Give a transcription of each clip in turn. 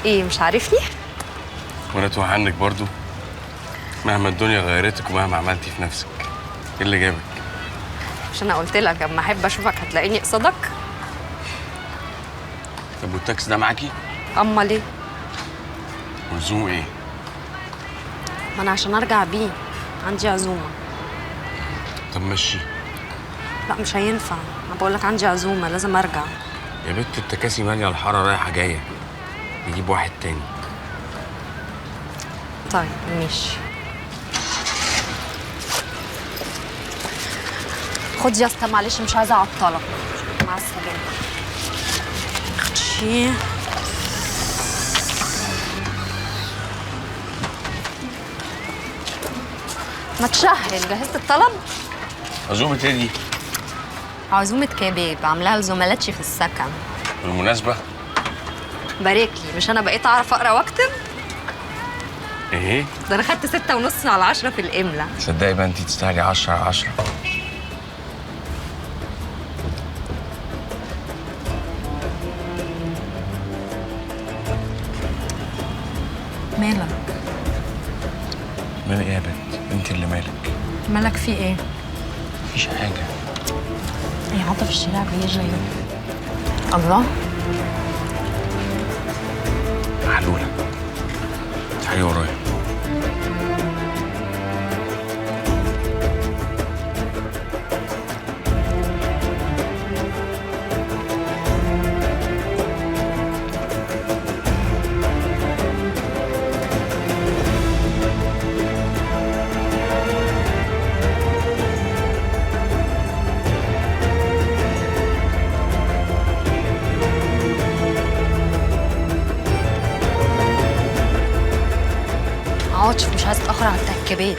ايه مش عارفني؟ وانا توه عنك برضو؟ مهما الدنيا غيرتك ومهما عملتي في نفسك، ايه اللي جابك؟ مش انا قلت لك اما احب اشوفك هتلاقيني قصادك؟ طب والتاكسي ده معاكي؟ امال ايه؟ ولزوم ايه؟ ما انا عشان ارجع بيه عندي عزومه. طب مشي. لا مش هينفع، انا بقول لك عندي عزومه لازم ارجع. يا بنت التكاسي ماليه الحاره رايحه جايه، نجيب واحد تاني. طيب ماشي. خد يا اسطى معلش مش عايزه اعطلك. مع السلامه. خدشي. ما تشهل، جهزت الطلب؟ عزومه ايه دي؟ عزومه كباب عاملاها لزملاتي في السكن. بالمناسبه بارك لي، مش انا بقيت اعرف اقرا واكتب؟ ايه؟ ده انا خدت 6.5 على 10 في الاملا. تصدقي بقى انت تستاهلي 10 على 10. مالك؟ مالك ايه يا بنت؟ انت اللي مالك. مالك في ايه؟ مفيش حاجه. هي عاطف الشارع بيجي. الله. محلوله. تعالي ورايا. عاطف مش عايز اتاخر على الكباب.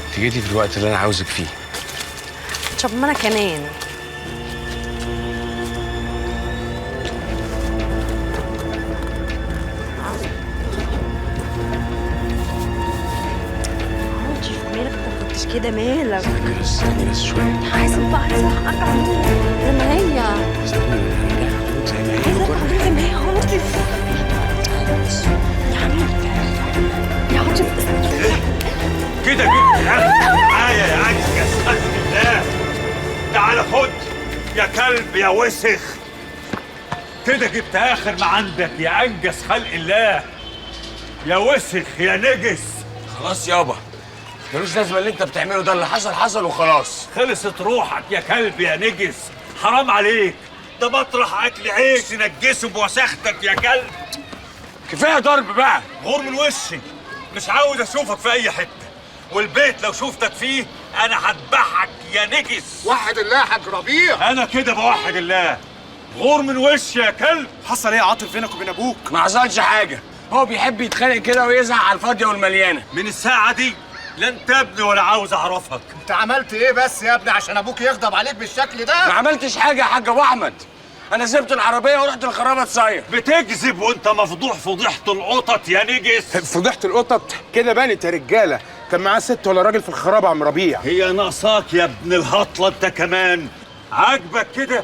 انت جيتي في الوقت اللي انا عاوزك فيه. طب ما انا كمان. عاطف مالك؟ انت ما كنتش كده، مالك؟ استني بس شويه. عايزه بقى عايزه ارجع زي ما هي. استني نرجع زي ما هي. عايزه ارجع زي ما هي عاطف. يا عم يا عاطف كده جبت معايا يا عجز خلق الله. تعال خد يا كلب يا وسخ. كده جبت اخر ما عندك يا انجز خلق الله، يا وسخ يا نجس. خلاص يابا، ملوش لازمه اللي انت بتعمله ده، اللي حصل حصل وخلاص. خلصت روحك يا كلب يا نجس، حرام عليك، ده مطرح اكل عيش تنجسه بوساختك يا كلب. كفايه ضرب بقى. غور من وشي، مش عاوز اشوفك في اي حته، والبيت لو شوفتك فيه انا هذبحك يا نجس. وحد الله يا حاج ربيع. انا كده بوحد الله. غور من وشي يا كلب. حصل ايه يا عاطف بينك وبين ابوك؟ ما حصلش حاجه، هو بيحب يتخانق كده ويزعق على الفاضيه والمليانه. من الساعه دي لا انت ابني ولا عاوز اعرفك. انت عملت ايه بس يا ابني عشان ابوك يغضب عليك بالشكل ده؟ ما عملتش حاجه يا حاج ابو احمد، انا سبت العربيه ورحت الخرابه تصيف. بتكذب وانت مفضوح فضيحه القطط يا نجس. فضيحة القطط كده بانت يا رجاله، كان معاه ست ولا راجل في الخرابه عم ربيع. هي ناقصاك يا ابن الهطله انت كمان. عاجبك كده؟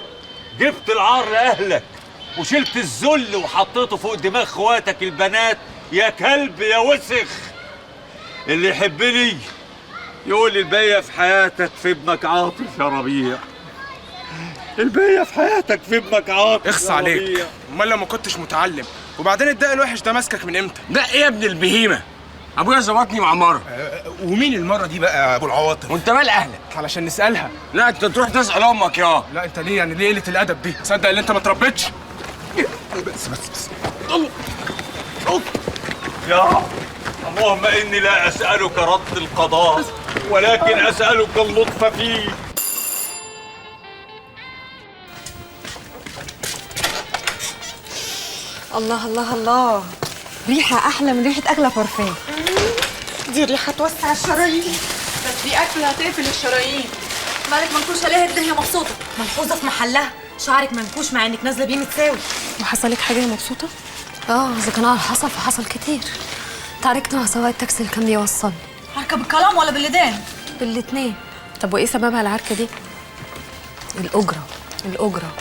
جبت العار لاهلك وشلت الذل وحطيته فوق دماغ اخواتك البنات يا كلب يا وسخ. اللي يحبني يقول الباقيه في حياتك في ابنك عاطف يا ربيع. الباقيه في حياتك في ابنك عاطف. اخص يا عليك، ربيع. امال لو ما كنتش متعلم؟ وبعدين الدق الوحش ده ماسكك من امتى؟ ده ايه يا ابن البهيمه؟ ابويا ظبطني مع مره. ومين المره دي بقى يا ابو العواطف؟ وانت مال اهلك؟ علشان نسالها. لا انت تروح تسال امك يا. لا انت ليه يعني، ليه قله الادب دي؟ تصدق ان انت ما تربيتش؟ بس يا اللهم إني لا أسألك رد القضاء ولكن أسألك اللطف فيه. الله الله الله، ريحة أحلى من ريحة أغلى بارفان. دي ريحة توسع الشرايين، بس دي أكل هتقفل الشرايين. مالك منكوشة ليه؟ الدنيا مبسوطة ملحوظة في محلها، شعرك منكوش مع انك نازلة بيه متساوي. وحصل لك حاجة يا مبسوطة؟ إذا كان حصل فحصل كتير. تعاركت مع سواق التاكسي اللي كان بيوصلني. عركة بالكلام ولا باللدان؟ بالاتنين. طب وإيه سببها العركة دي؟ الأجرة.